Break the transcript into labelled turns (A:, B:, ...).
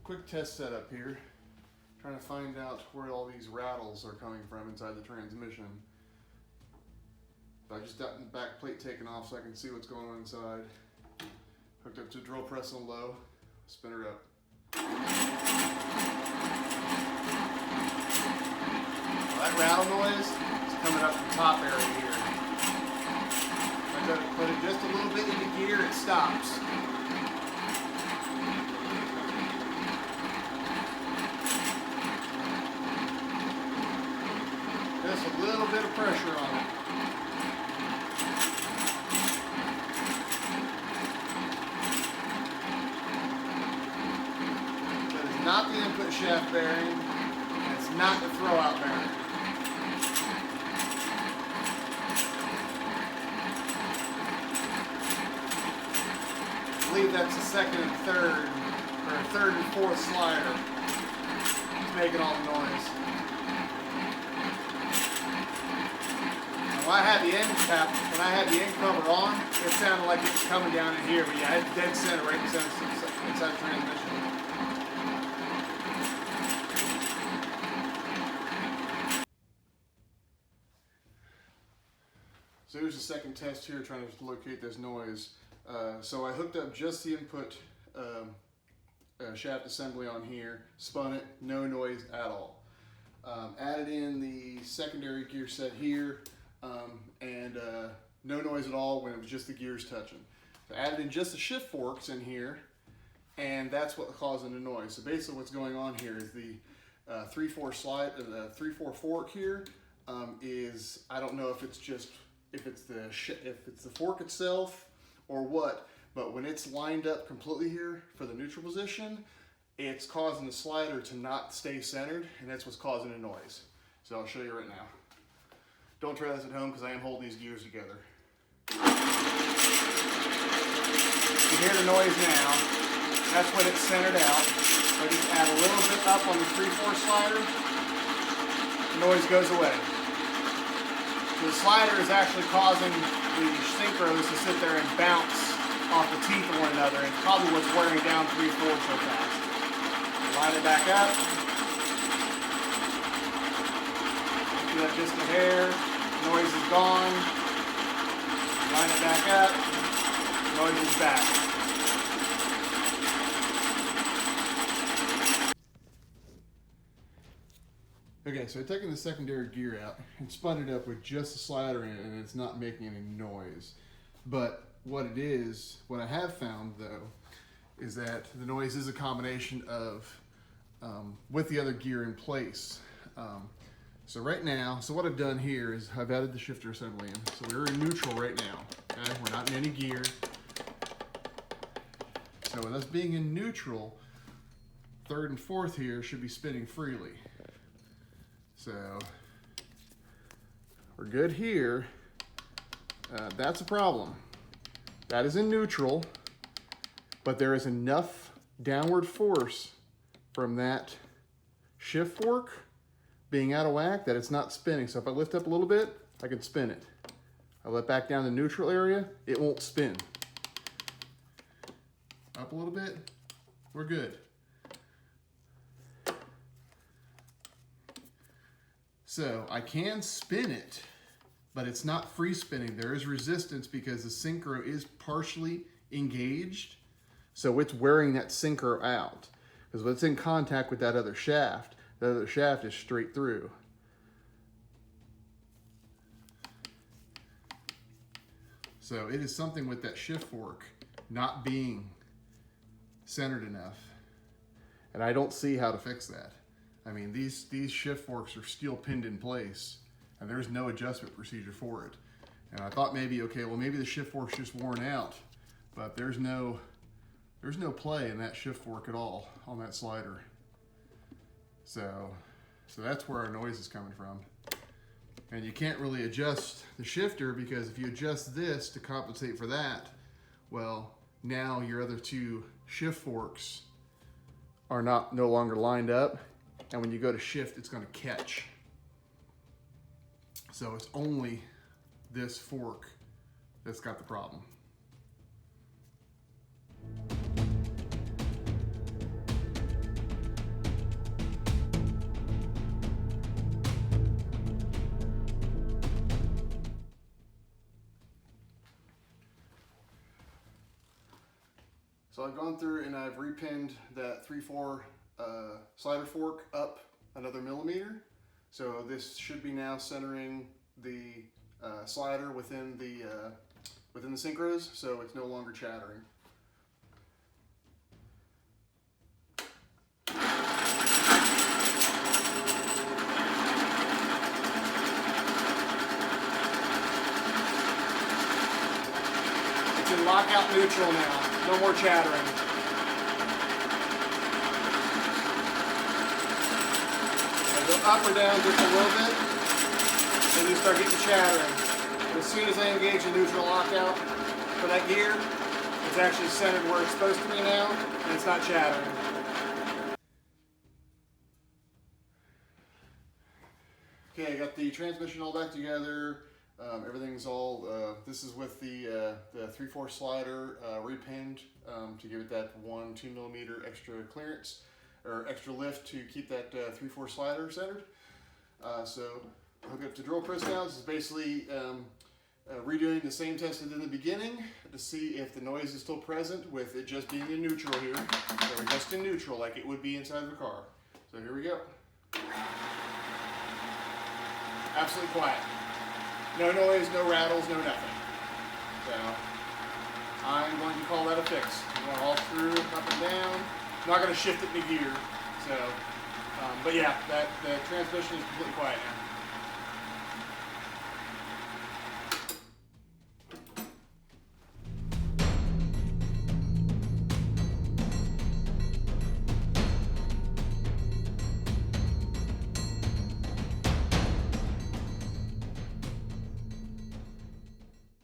A: quick test setup here. Trying to find out where all these rattles are coming from inside the transmission. I just got the back plate taken off so I can see what's going on inside. Hooked up to a drill press on low, spin her up. Well, that rattle noise is coming up from the top area here. If I put it just a little bit into gear, it stops. Just a little bit of pressure on it. That is not the input shaft bearing. It's not the throwout bearing. I believe that's the second and third, or third and fourth slider. It's making all the noise. When I had the end cap, when I had the end cover on, it sounded like it was coming down in here, but yeah, it's dead center, right inside the transmission. So here's the second test here, trying to locate this noise. So I hooked up just the input shaft assembly on here, spun it, no noise at all. Added in the secondary gear set here, and no noise at all when it was just the gears touching. So I added in just the shift forks in here, and that's what causing the noise. So basically what's going on here is the 3/4 slide, the 3/4 fork here is, I don't know if it's just, if it's the fork itself or what, but when it's lined up completely here for the neutral position, it's causing the slider to not stay centered, and that's what's causing the noise. So I'll show you right now. Don't try this at home because I am holding these gears together. You hear the noise now. That's when it's centered out. So just add a little bit up on the 3/4 slider. The noise goes away. So the slider is actually causing the synchros to sit there and bounce off the teeth of one another. It's probably what's wearing down 3/4 so fast. Line it back up. Do that just a hair. Noise is gone. Line it back up. Noise is back. Okay, so I've taken the secondary gear out and spun it up with just the slider in it, and it's not making any noise. But what it is, what I have found though, is that the noise is a combination of with the other gear in place. So right now, so what I've done here is I've added the shifter assembly in. So we're in neutral right now, okay? We're not in any gear. So with us being in neutral, third and fourth here should be spinning freely. So we're good here. That's a problem. That is in neutral, but there is enough downward force from that shift fork being out of whack that it's not spinning. So if I lift up a little bit, I can spin it. I let back down the neutral area, it won't spin. Up a little bit, we're good. So I can spin it, but it's not free spinning. There is resistance because the synchro is partially engaged. So it's wearing that synchro out. Because when it's in contact with that other shaft, the other shaft is straight through. So it is something with that shift fork not being centered enough. And I don't see how to fix that. I mean, these shift forks are steel pinned in place, and there's no adjustment procedure for it. And I thought maybe, okay, well maybe the shift fork's just worn out, but there's no play in that shift fork at all on that slider. So that's where our noise is coming from. And you can't really adjust the shifter, because if you adjust this to compensate for that, well, now your other two shift forks are no longer lined up, and when you go to shift, it's going to catch. So it's only this fork that's got the problem. So I've gone through and I've repinned that 3/4 slider fork up another millimeter. So this should be now centering the slider within the synchros, so it's no longer chattering. It's in lockout neutral now. No more chattering. I go up or down just a little bit, then you start getting chattering. But as soon as I engage the neutral lockout for that gear, it's actually centered where it's supposed to be now, and it's not chattering. Okay, I got the transmission all back together. Everything's all, this is with the 3/4 slider repinned to give it that 1-2 millimeter extra clearance, or extra lift to keep that 3/4 slider centered. So hook it up to drill press now. This is basically redoing the same test I did in the beginning to see if the noise is still present with it just being in neutral here. So we're just in neutral like it would be inside of a car. So here we go. Absolutely quiet. No noise, no rattles, no nothing. So I'm going to call that a fix. I'm going all through, up and down. I'm not going to shift it into gear. So, but yeah, the transmission is completely quiet now.